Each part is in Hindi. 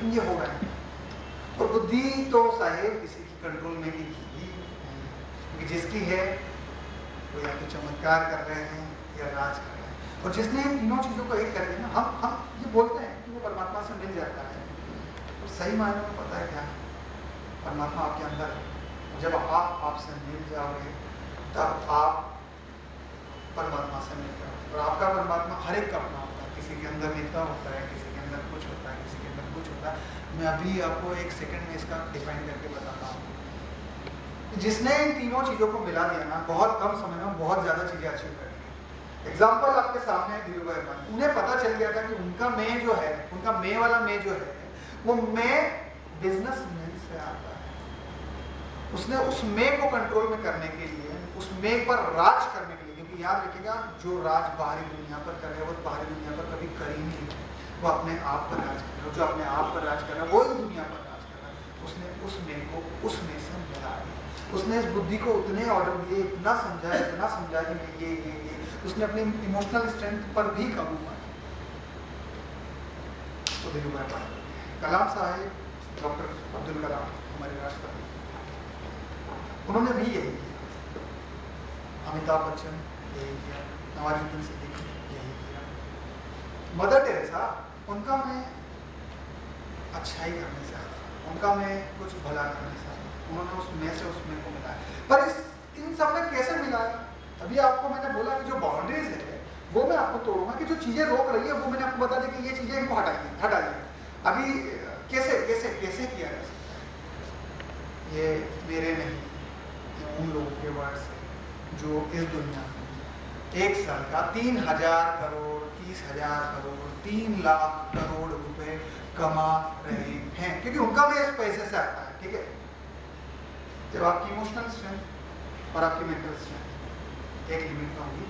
लेकिन ये हो रहा है। और बुद्धि तो साहेब किसी की कंट्रोल में ही नहीं, क्योंकि जिसकी है वो या तो चमत्कार कर रहे हैं या राज कर रहे हैं। और जिसने इन तीनों चीज़ों को एक कर दिया ना, हम ये बोलते हैं कि वो परमात्मा से मिल जाता है, तो सही मायने में पता है क्या, परमात्मा आपके अंदर है। जब आप आपसे मिल जाओगे तब आप परमात्मा से मिल जाओगे। और आपका परमात्मा हर एक का अपना होता है, किसी के अंदर नेता होता है, किसी के अंदर कुछ होता है, किसी के अंदर कुछ होता है। मैं अभी आपको एक सेकंड में इसका डिफाइन करके बताता हूँ। जिसने इन तीनों चीज़ों को मिला दिया ना, बहुत कम समय में बहुत ज़्यादा चीज़ें अचीव कर दी। एग्जाम्पल आपके सामने है धीरूभाई अंबानी। उन्हें पता चल गया था कि उनका मैं जो है, उनका मैं वाला मैं जो है, वो मैं बिजनेसमैन से आता है। उसने उस मैं को कंट्रोल में करने के लिए, उस मैं पर राज करने के लिए, क्योंकि याद रखिएगा जो राज बाहरी दुनिया पर कर रहे हैं वो बाहरी दुनिया पर कभी कर ही नहीं है, वो अपने आप पर राज कर रहे हैं। जो अपने आप पर राज कर रहा है वो ही दुनिया पर राज कर रहा है। उसने उस मैं को उस में से मिला दिया। उसने इस बुद्धि को उतने ऑर्डर दिए, इतना समझाया कि मैं ये उसने अपने इमोशनल स्ट्रेंथ पर भी काबू पाया। तो धीरूभाई अंबानी, कलाम साहेब, डॉक्टर अब्दुल कलाम हमारे राष्ट्रपति, उन्होंने भी यही किया। अमिताभ बच्चन यही किया, नवाजुद्दीन सिद्दीकी यही किया, मदर टेरेसा, उनका मैं अच्छाई करने से आता, उनका मैं कुछ भला करने से आता। उन्होंने उस में से उसमें को मिलाया। पर इन सब में कैसे मिलाया? अभी आपको मैंने बोला कि जो बाउंड्रीज है वो मैं आपको तोड़ूंगा, कि जो चीज़ें रोक रही है वो मैंने आपको बता दी कि ये चीज़ें इनको हटाइए। अभी कैसे कैसे कैसे किया जा सकता है? ये मेरे नहीं, ये उन लोगों के वर्ड्स हैं जो इस दुनिया में 1 साल का 3,000 करोड़, 30,000 करोड़, 3 लाख करोड़ रुपए कमा रहे हैं, क्योंकि उनका भी इस पैसे से आता है। ठीक है, जब आपकी इमोशनल स्ट्रेंथ और आपकी मेंटल स्ट्रेंथ एक लिमिट में होगी,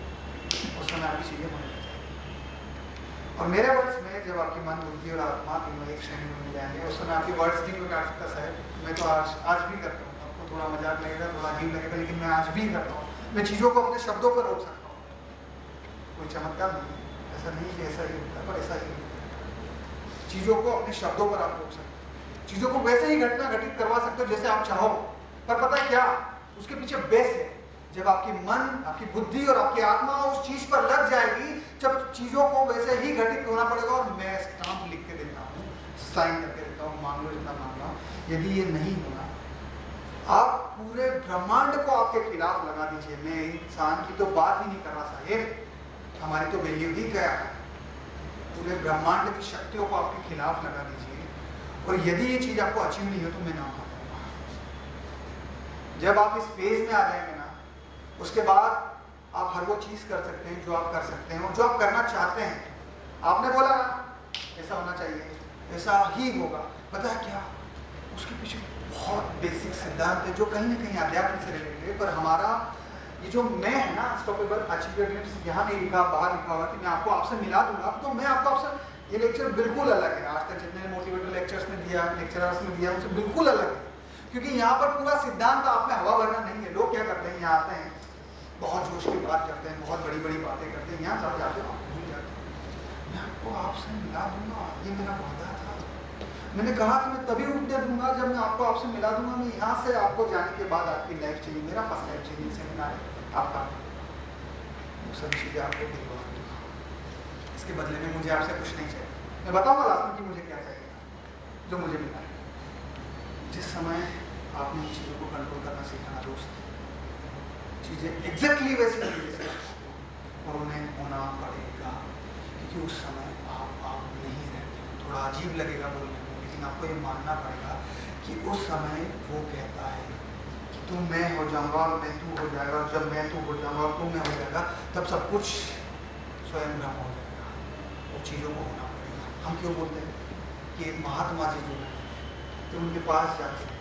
उस समय आपकी चीज़ें होने लग जाएगी। और मेरे वर्ड्स में जब आपकी मन, बुद्धि और आत्मा तीनों एक श्रेणी में मिल जाएंगे, उस समय आपकी वर्ड्स नहीं कोई काट सकता। साहब मैं तो आज भी करता हूँ, आपको थोड़ा मजाक लगेगा, थोड़ा अजीब लगेगा, लेकिन मैं आज भी करता हूँ। मैं चीज़ों को अपने शब्दों पर रोक सकता हूँ। कोई चमत्कार नहीं है, ऐसा नहीं कि ऐसा ही होता है, पर ऐसा ही होता है। चीज़ों को अपने शब्दों पर आप रोक सकते हो, चीज़ों को वैसे ही घटना घटित करवा सकते हो जैसे आप चाहो। पर पता है क्या, उसके पीछे बेस है। जब आपकी मन, आपकी बुद्धि और आपकी आत्मा उस चीज पर लग जाएगी, जब चीजों को वैसे ही घटित होना पड़ेगा। और मैं स्टाम्प लिख के देता हूँ, साइन करके देता हूँ, मान लो जितना मांगना। यदि ये नहीं होना, आप पूरे ब्रह्मांड को आपके खिलाफ लगा दीजिए। मैं इंसान की तो बात ही नहीं कर रहा साहेब, हमारी तो वैल्यू ही क्या है। पूरे ब्रह्मांड की शक्तियों को आपके खिलाफ लगा दीजिए, और यदि ये चीज आपको अचीव नहीं हो तो मैं ना मानूंगा। जब आप इस फेज में आ जाएंगे ना, उसके बाद आप हर वो चीज़ कर सकते हैं जो आप कर सकते हैं और जो आप करना चाहते हैं। आपने बोला ना ऐसा होना चाहिए, ऐसा ही होगा। पता है क्या, उसके पीछे बहुत बेसिक सिद्धांत है जो कहीं ना कहीं अध्यात्म से रिलेटेड है। पर हमारा ये जो मैं है ना, अनस्टॉपेबल अचीवर ड्रीम्स, यहाँ नहीं लिखा, बाहर लिखा हुआ कि मैं आपको आपसे मिला दूंगा, तो मैं आपको आपसे, ये लेक्चर बिल्कुल अलग है। आज तक जितने मोटिवेटर लेक्चर्स ने दिया, लेक्चरर्स ने दिया, उनसे बिल्कुल अलग है। क्योंकि यहाँ पर पूरा सिद्धांत आप में हवा भरना नहीं है। लोग क्या करते हैं, यहाँ आते हैं, बहुत जोश की बात करते हैं, बहुत बड़ी बड़ी बातें करते हैं, यहाँ सब जाते हैं, भूल जाते हैं। मैं आपको आपसे मिला दूंगा, ये मेरा वादा था। मैंने कहा कि मैं तभी उपदेश दूंगा जब मैं आपको आपसे मिला दूंगा। मैं यहाँ से आपको जाने के बाद आपकी लाइफ चेंजिंग, मेरा फर्स्ट लाइफ चेंजिंग सेमिनार है आपका, वो सभी चीज़ें आपको दिलवा दूंगा। इसके बदले में मुझे आपसे कुछ नहीं चाहिए। मैं बताऊँगा लास्ट में कि मुझे क्या चाहिए जो मुझे मिला है। जिस समय आपने इन चीज़ों को कंट्रोल करना सीखा ना दोस्त, चीज़ें एग्जैक्टली वैसी नहीं जैसे और उन्हें होना पड़ेगा, क्योंकि उस समय आप नहीं रहते। थोड़ा अजीब लगेगा बोलने में, लेकिन आपको ये मानना पड़ेगा कि उस समय वो कहता है कि तुम मैं हो जाऊंगा और मैं तू हो जाएगा, और जब मैं तू हो जाऊंगा और तू मैं हो जाएगा, तब सब कुछ स्वयं ब्रह्म हो जाएगा। वो चीज़ों को होना पड़ेगा। हम क्यों बोलते हैं कि एक महात्मा जी जो है, तो उनके पास जाते हैं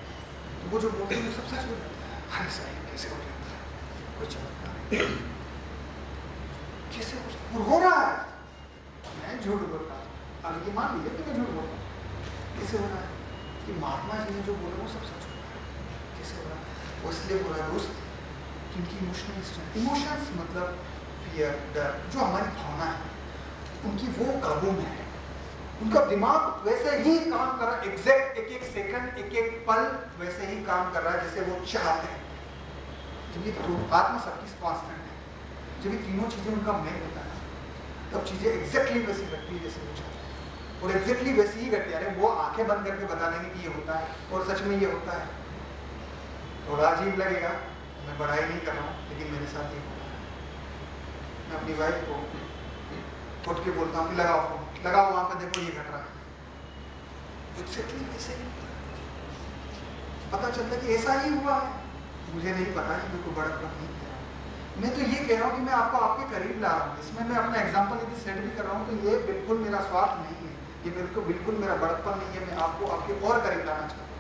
तो वो जो बोलते हैं सब सच हो जाता है। अरे साहब कैसे हो जाता है, कोई चमत्कार कैसे हो रहा है, मैं झूठ बोल रहा हूँ, हालांकि मान लीजिए कि मैं झूठ बोल रहा हूँ। कैसे हो रहा है कि महात्मा जी ने जो बोला वो सब सच हो रहा है। कैसे हो रहा है, वो इसलिए हो रहा है दोस्त क्योंकि इमोशनल स्ट्रेंथ, इमोशंस मतलब फियर, डर, जो हमारी भावना है उनकी वो काबू में है, उनका दिमाग वैसे ही काम कर रहा है, एग्जैक्ट एक एक सेकंड एक एक पल वैसे ही काम कर रहा है जैसे वो चाहते हैं। जब ये आत्मा सबकी कांस्टेंट है, जब ये तीनों चीजें उनका मेल होता है तब चीजें एग्जैक्टली वैसी घटती है जैसे वो चाहते हैं, और एग्जैक्टली वैसी ही घटती है। अरे वो आंखें बंद करके बता देंगे कि ये होता है और सच में ये होता है। थोड़ा अजीब लगेगा, मैं बड़ाई नहीं कर रहा हूँ, लेकिन मेरे साथ ये होता है। मैं अपनी वाइफ को उठ के बोलता हूँ कि लगाओ फोन, लगाओ वहां पे, देखो ये घट रहा है। एग्जैक्टली वैसे ही पता चलता कि ऐसा ही हुआ है। मुझे नहीं पता है, बिल्कुल बड़प्पन नहीं कह रहा हूँ, मैं तो ये कह रहा हूँ कि मैं आपको आपके करीब ला रहा हूँ। इसमें मैं अपना एग्जाम्पल यदि सेट भी कर रहा हूँ तो ये बिल्कुल मेरा स्वार्थ नहीं है, ये मेरे को बिल्कुल मेरा बड़प्पन नहीं है। मैं आपको आपके और करीब लाना चाहता हूँ।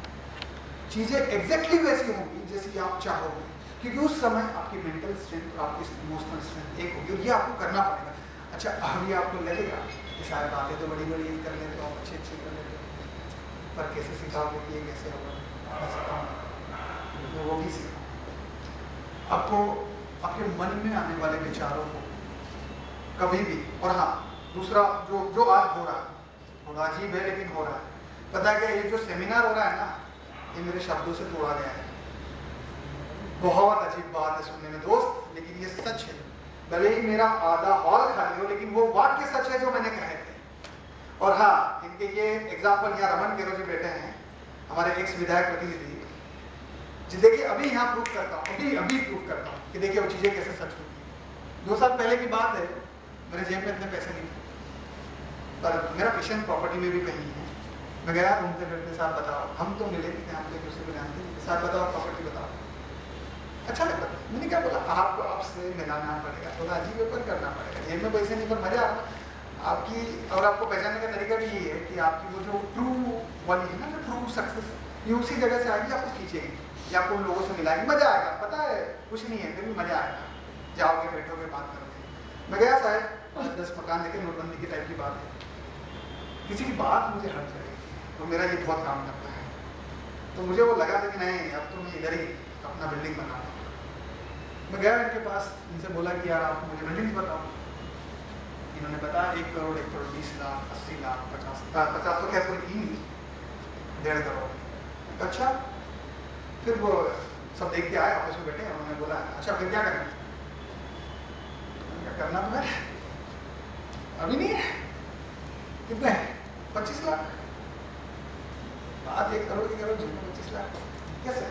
चीजें एग्जैक्टली वैसी होंगी जैसी आप चाहोगे, क्योंकि उस समय आपकी मेंटल स्ट्रेंथ और आपकी इमोशनल स्ट्रेंथ एक होगी, और ये आपको करना पड़ेगा। अच्छा, अभी आपको लगेगा कि शायद बातें तो बड़ी बड़ी कर लेते हो, अच्छी अच्छी कर लेते हो, पर कैसे सिखाओगे कि ये कैसे होगा, मैं सिखाऊंगा, मैं वो भी सिखाऊंगा आपको। आपके मन में आने वाले विचारों को कभी भी, और हाँ दूसरा जो जो आज हो रहा है, थोड़ा अजीब है लेकिन हो रहा है। पता है क्या, ये जो सेमिनार हो रहा है ना, ये मेरे शब्दों से तोड़ा गया है। बहुत अजीब बात है सुनने में दोस्त, लेकिन ये सच है। भले ही मेरा आधा हॉल खाली हो, लेकिन वो वाक्य सच है जो मैंने कहे थे। और हाँ, इनके ये एग्जाम्पल यहाँ रमन केरो जी बैठे हैं, हमारे एक्स विधायक प्रतिनिधि जी। देखिए अभी यहाँ प्रूफ करता हूँ, अभी प्रूफ करता हूँ कि देखिए वो चीजें कैसे सच होती है। 2 साल पहले की बात है, मेरे जेब में इतने पैसे नहीं थे, पर मेरा पेशेंट प्रॉपर्टी में भी कहीं है। मैं गया घूमते फिरते, साहब बताओ, हम तो मिले नहीं थे, हम तो एक दूसरे को जानते नहीं, साहब बताओ प्रॉपर्टी बताओ। अच्छा लगता है, मैंने क्या बोला, आपको आपसे मिलाना पड़ेगा, थोड़ा अजीब व्यापार करना पड़ेगा, जेब में पैसे नहीं पर मजा आ रहा आपकी। और आपको पहचानने का तरीका भी ये है कि आपकी वो जो ट्रू वाली है ना, जो ट्रू सक्सेस, ये उसी जगह से आएगी, आपको खींचेगी या आपको उन लोगों से मिलाएगी, मजा आएगा। पता है कुछ नहीं है, फिर भी मजा आएगा, जाओगे बैठोगे बात करोगे। मैं गया साहब 10 मकान लेके, नोटबंदी की टाइप की बात है, किसी की बात मुझे हर्ट करेगी तो मेरा ये बहुत काम करता है। तो मुझे वो लगा था कि नहीं, अब तो मैं इधर ही अपना बिल्डिंग बनाऊँ। मैं गया इनके पास, इनसे बोला कि यार आप मुझे बिल्डिंग्स बताओ। इन्होंने बताया 1 करोड़ 1 करोड़ 20 लाख 80 लाख 50 तो खैर कोई थी नहीं, 1.5 करोड़। अच्छा, फिर वो सब देख के आए, ऑफिस में बैठे, उन्होंने बोला अच्छा फिर क्या करना है? करना तो है, अभी नहीं है, कितने 25 लाख। बात 1 करोड़ की करो, जेब में 25 लाख कैसे?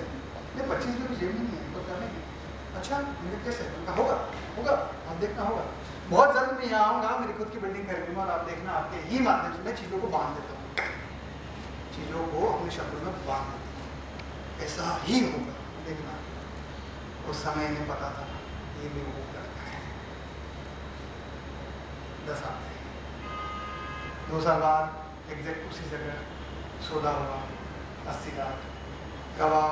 नहीं 25 में भी जेब में नहीं है तो करने की। अच्छा मेरे कैसे? होगा होगा, आप देखना होगा, बहुत जल्द मैं यहाँ आऊँगा, मेरी खुद की बिल्डिंग खरीदूंगा और आप देखना आपके ही माध्यम से मैं चीज़ों को बांध देता हूँ, चीज़ों को अपने शब्दों में बांध देता हूँ, ऐसा ही होगा, देखना। उस समय इन्हें पता था ये भी वो लड़का है। 10 साल 2 साल बाद एग्जैक्ट उसी जगह सौदा हुआ 80 लाख, गवाह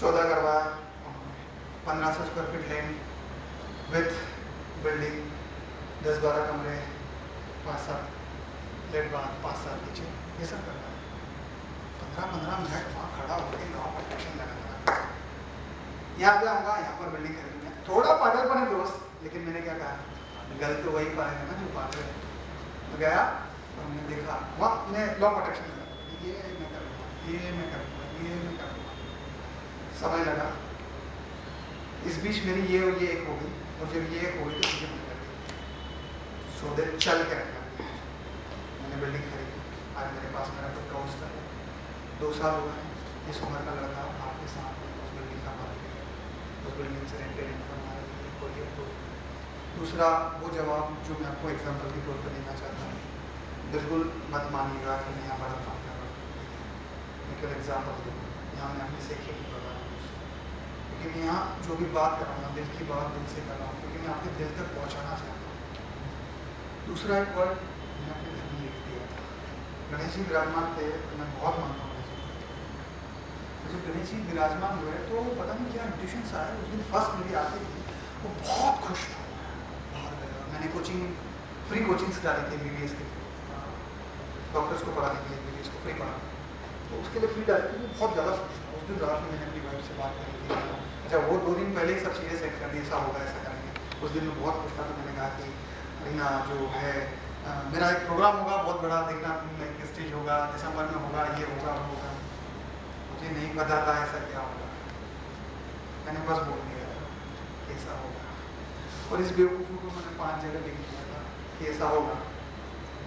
सौदा करवाया उन्होंने, 1500 square feet land with building, 10-12 कमरे, 5-7 लेट बाथ, 5-7 किचन, ये सब करवाया। 15-15 मिनट वहाँ खड़ा होकर गाँव पर टेंशन लगा था, यहाँ पे आऊँगा, यहाँ पर बिल्डिंग खरीदूंगा। थोड़ा पागलपन है दोस्त, लेकिन मैंने क्या कहा, गलत तो वही पाएगा ना जो पागल है। तो गया और मैंने देखा वहाँ मैं लॉ प्रोटेक्शन लगा, ये मैं करूँगा, ये मैं करूँगा, ये मैं करूँगा। समय लगा, इस बीच मेरी ये और ये एक हो गई, और जब ये एक हो गई तो मुझे होने लगी, सौदे चल के रखना। मैंने बिल्डिंग खरीदी, आज मेरे पास मेरा खुद का हॉस्टल है, 2 साल हुए हैं, इस उम्र का लड़का आपके साथ उस बिल्डिंग का मालिक है, उस बिल्डिंग से रेंटेड इनकम आ रही है, कोई अप्रूव। दूसरा वो जवाब जो मैं आपको एग्जाम्पल के तौर पर देना चाहता हूँ, बिल्कुल मत मानिएगा कि मैं यहाँ बड़ा काम कर रहा हूँ, मैं केवल एग्जाम्पल दूँ, यहाँ मैं अपने से खेती कर रहा हूँ, क्योंकि मैं यहाँ जो भी बात कर रहा हूँ दिल की बात दिल से कर रहा हूँ, क्योंकि मैं आपके दिल तक पहुँचाना चाहता हूँ। दूसरा एक वर्ड मैंने अपने घर में लिख दिया था, गणेश जी विराजमान थे, तो मैं बहुत मानता हूँ गणेश जी। जब गणेश जी विराजमान हुए तो पता नहीं क्या इंट्यूशंस आया, उस दिन फर्स्ट मेरी आती थी, वो बहुत खुश था, बाहर गया। मैंने कोचिंग फ्री कोचिंग्स डाली थी MBBS के, डॉक्टर्स को पढ़ाने के लिए MBBS को फ्री पढ़ा, तो उसके लिए फ्री डाली थी, बहुत ज़्यादा खुश था। उस दिन रात में मैंने अपनी वाइफ से बात करी थी, अच्छा वो 2 दिन पहले ही सब चीज़ें सेट कर दी, ऐसा होगा ऐसा करेंगे। उस दिन मैं बहुत खुश था, तो मैंने कहा कि रीना जो है मेरा एक प्रोग्राम होगा बहुत बड़ा, देखना लाइक स्टेज होगा, दिसंबर में होगा, ये होगा वो होगा। मुझे नहीं पता था ऐसा क्या होगा, मैंने बस बोल दिया था कि ऐसा होगा, और इस बेवकूफ़ी को मैंने 5 जगह लिख दिया था कि ऐसा होगा।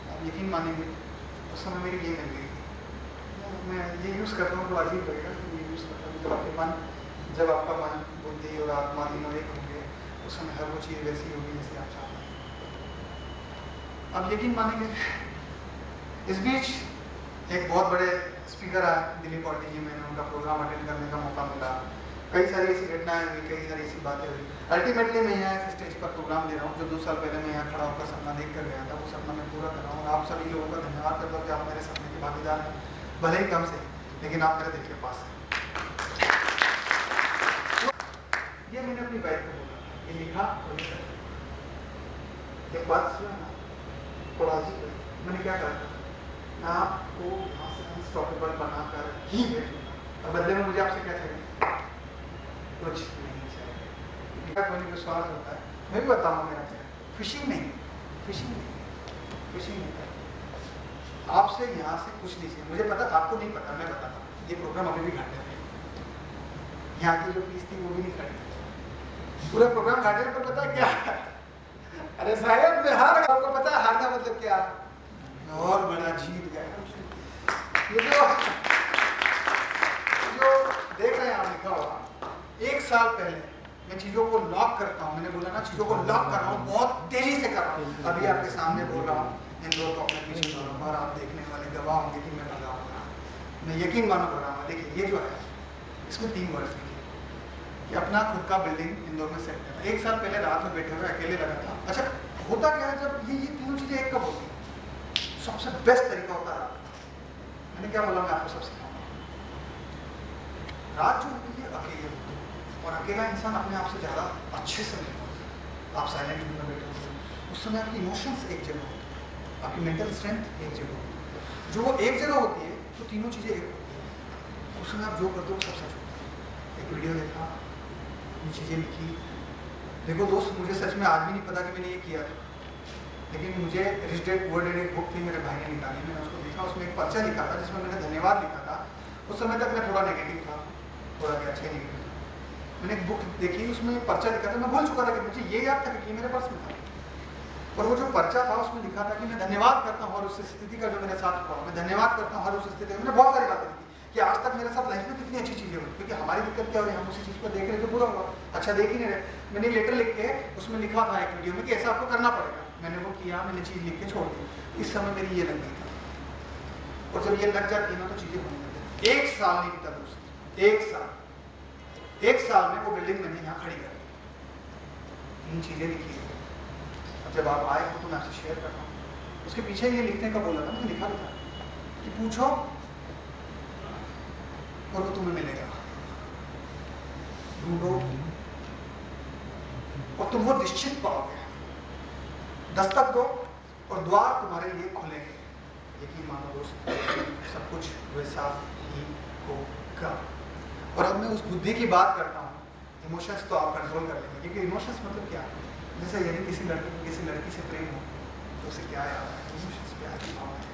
आप यकीन मानेंगे उस समय मेरी ये मिल गई थी। मैं ये यूज़ करता हूँ तो अजीब लगेगा कि ये यूज़ करता हूँ, जब आपका मन बुद्धि और आत्मा तीनों एक होंगे उस समय हर वो चीज़ वैसी होगी जैसे आप चाहते हैं। आप यकीन मानेंगे इस बीच एक बहुत बड़े स्पीकर आए दिल्ली पॉलिटी में, मैंने उनका प्रोग्राम अटेंड करने का मौका मिला। कई सारी ऐसी घटनाएं हुई, कई सारी ऐसी बातें हुई। अल्टीमेटली मैं यहाँ इस स्टेज पर प्रोग्राम दे रहा हूँ जो 2 साल पहले मैं यहाँ खड़ा होकर सपना देख कर गया था, वो सपना मैं पूरा कर रहा हूँ। आप सभी लोगों का धन्यवाद करता हूँ कि आप मेरे सपने के भागीदार हैं, भले ही कम से, लेकिन आप मेरे दिल के पास हैं। ये मैंने अपनी वाइफ को बोला, ये लिखा और ये सच। एक बात सुना ना, थोड़ा अजीब है, मैंने क्या कहा था, आपको यहाँ से अनस्टॉपेबल बनाकर ही भेजूंगा, और बदले में मुझे आपसे क्या चाहिए? कुछ नहीं चाहिए। क्या कोई विश्वास होता है, मैं भी बताऊँ मेरा क्या, फिशिंग नहीं, फिशिंग नहीं, फिशिंग नहीं। आपसे यहाँ से कुछ नहीं चाहिए, मुझे पता, आपको नहीं पता, मैं बताता हूँ। ये प्रोग्राम अभी भी घाटे में, यहाँ की जो फीस थी वो भी नहीं खड़ी, पूरा प्रोग्राम घाटे पर। पता है क्या? अरे साहब मैं हार, आपको पता है हारना मतलब क्या? और बड़ा जीत गया। ये जो देख रहे हैं आप लिखा हुआ, 1 साल पहले मैं चीज़ों को लॉक करता हूँ, मैंने बोला ना चीज़ों को लॉक कर रहा हूँ, बहुत तेज़ी से कर रहा हूँ। अभी आपके सामने बोल रहा हूँ, इन 2 को अपने पीछे छोड़ूंगा और आप देखने वाले गवाह होंगे कि मैं लगाऊंगा, मैं यकीन मानो कर रहा हूँ। देखिए ये जो है इसमें 3 वर्ड्स लिखे कि अपना खुद का बिल्डिंग इंदौर में सेट करना। 1 साल पहले रात में बैठे हुए अकेले लगा था। अच्छा होता क्या है जब ये तीनों चीज़ें एक कब होती है? सबसे बेस्ट तरीका होता है, मैंने क्या बोला, मैं आपको सब सिखाऊंगा। रात जो होती है अकेले होती है, और अकेला इंसान अपने आप से ज़्यादा अच्छे से मिलता है। आप साइलेंट रूम में बैठे होते हैं, उस समय आपकी इमोशंस एक जगह होती है, आपकी मेंटल स्ट्रेंथ एक जगह होती है। जो वो एक जगह होती है तो तीनों चीज़ें एक होती है, उस समय आप जो करते हो सब सच होता है। एक वीडियो देखा, चीज़ें लिखी। देखो दोस्त, मुझे सच में आज भी नहीं पता कि मैंने ये किया था, लेकिन मुझे रिच डैड पुअर डैड एक बुक थी, मेरे भाई ने निकाली, मैंने उसको देखा, उसमें एक पर्चा लिखा था जिसमें मैंने धन्यवाद लिखा था। उस समय तक मैं थोड़ा नेगेटिव था, थोड़ा भी अच्छा नेगेटिव था। मैंने एक बुक देखी, उसमें पर्चा लिखा था, मैं भूल चुका था कि मुझे ये याद था कि ये मेरे पर्स में था, और वो जो पर्चा था उसमें लिखा था कि मैं धन्यवाद करता हूँ हर उस स्थिति का जो मेरे साथ हुआ, मैं धन्यवाद करता हूँ हर उस स्थिति। मैंने बहुत सारी बातें लिखी कि आज तक मेरे साथ लाइफ में कितनी अच्छी चीज़ें हुई, क्योंकि हमारी दिक्कत क्या हो रही है, हम उसी चीज़ को देख रहे जो बुरा हुआ, अच्छा देख ही नहीं रहे। मैंने लेटर लिख के उसमें लिखा था एक वीडियो में कि ऐसा आपको करना पड़ेगा। मैंने वो किया, मैंने चीज़ लिख के छोड़ दी। इस समय मेरी ये लग गई थी, और जब ये लग जाती है ना तो चीज़ें होने लगती है। 1 साल नहीं बीता दोस्त, 1 साल में वो बिल्डिंग मैंने यहाँ खड़ी कर दी। 3 चीज़ें लिखी है, अब जब आप आए हो तो मैं आपसे शेयर कर रहा हूँ। उसके पीछे ये लिखने का बोला था, मैंने लिखा भी था कि पूछो और वो तुम्हें मिलेगा, ढूंढो और तुम वो निश्चित पाओगे, दस्तक दो और द्वार तुम्हारे लिए खुलेंगे। यकीन मानो दोस्त, सब कुछ वैसा ही होगा। और अब मैं उस बुद्धि की बात करता हूँ, इमोशंस तो आप कंट्रोल कर लेंगे, क्योंकि इमोशंस मतलब क्या, जैसे यदि किसी लड़की से प्रेम हो तो उसे क्या याद है, इमोशंस प्यार की भावना है।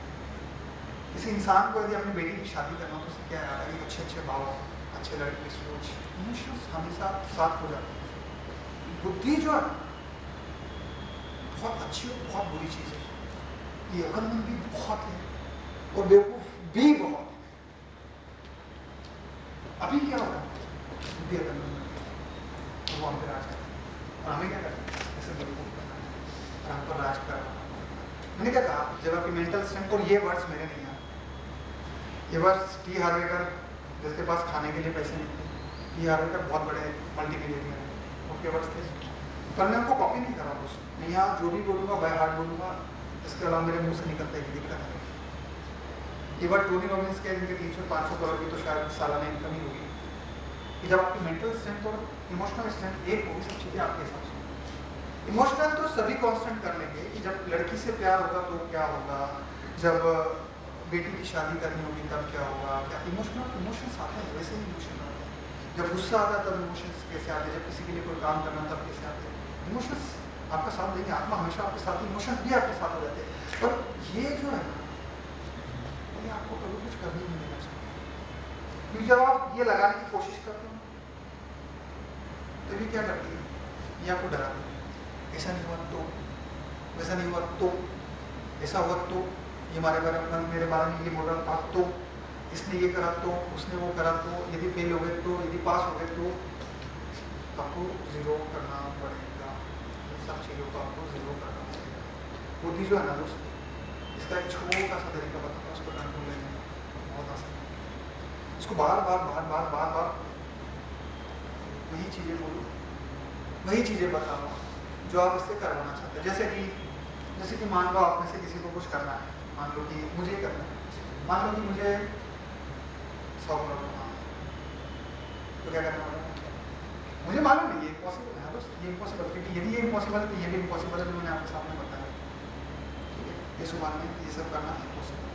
किसी इंसान को यदि अपनी बेटी की शादी करना हो तो उसे क्या याद है, अच्छे अच्छे भाव, अच्छे लड़के की सोच, इमोशंस हमेशा साथ हो जाते हैं। बुद्धि जो है बहुत अच्छी और बहुत बुरी चीज़ है, ये अकलमंद भी बहुत है और बेवकूफ़ भी बहुत है। अभी क्या होगा, बुद्धि अकलमंद तो वो हम पे राज करते हैं, और हमें क्या करना है, ऐसे बेवकूफ़ करना है और हम पर राज करना। मैंने क्या कहा, जब आपकी मेंटल स्ट्रेंथ, और ये वर्ड्स मेरे नहीं हैं, ये वर्ड्स टी हार्वेकर, जिसके पास खाने के लिए पैसे नहीं थे, टी हार्वेकर बहुत बड़े मल्टीमिलियनियर हैं, उनके वर्ड्स थे, पर मैं उनको कॉपी नहीं कर रहा हूँ। मैं यहाँ जो भी बोलूँगा बाय हार्ट बोलूँगा, इसके अलावा मेरे मुंह से निकलता है कि दिक्कत है। ये वर्ड टोनी रॉबिन्स के, इनके 300-500 करोड़ की तो शायद सालाना इनकम ही होगी, कि जब आपकी मेंटल स्ट्रेंथ और इमोशनल स्ट्रेंथ एक होगी, सब चीज़ें आपके हिसाब से। इमोशनल तो सभी कांस्टेंट कर लेंगे कि जब लड़की से प्यार होगा तो क्या होगा, जब बेटी की शादी करनी होगी तब क्या होगा, क्या इमोशंस आते हैं, वैसे ही इमोशन आते हैं। जब गुस्सा आता है तब इमोशंस कैसे आते हैं, जब किसी के लिए कोई काम करना तब कैसे आते हैं। इमोशंस आपका साथ देंगे, आत्मा हमेशा आपके साथ, इमोशंस भी आपके साथ हो जाते हैं, पर ये जो है ना, ये आपको कभी कुछ करने नहीं देना चाहिए। क्योंकि जब आप ये लगाने की कोशिश करते हो तो ये क्या करती है, ये आपको डराती है, ऐसा नहीं हुआ तो, वैसा नहीं हुआ तो, ऐसा हुआ तो, ये मेरे बारे में ये बोल रहा था तो, इसने ये करा तो, उसने वो करा तो, यदि फेल हो गए तो, यदि पास हो गए तो, आपको जीरो करना पड़ेगा। सब चीज़ों को आपको जीरो करना पड़ेगा। बुद्धि जो है ना दोस्त, इसका एक छोटा सा तरीका बताता, उसको कंट्रोल लेने का बहुत आसान है। इसको बार बार वही चीज़ें बोलो, वही चीज़ें बताओ जो आप इससे करवाना चाहते हैं। जैसे कि मान लो आप में से किसी को कुछ करना है, मान लो कि मुझे करना है, मान लो कि मुझे 100 करोड़ कमाना है, तो क्या करना पड़ेगा? मुझे मालूम नहीं ये इम्पॉसिबल है दोस्त, ये इम्पॉसिबल, क्योंकि यदि ये इम्पॉसिबल है तो ये भी इम्पॉसिबल है जो मैंने आपके सामने बताया। ठीक है, ये सुबह में ये सब करना इम्पॉसिबल,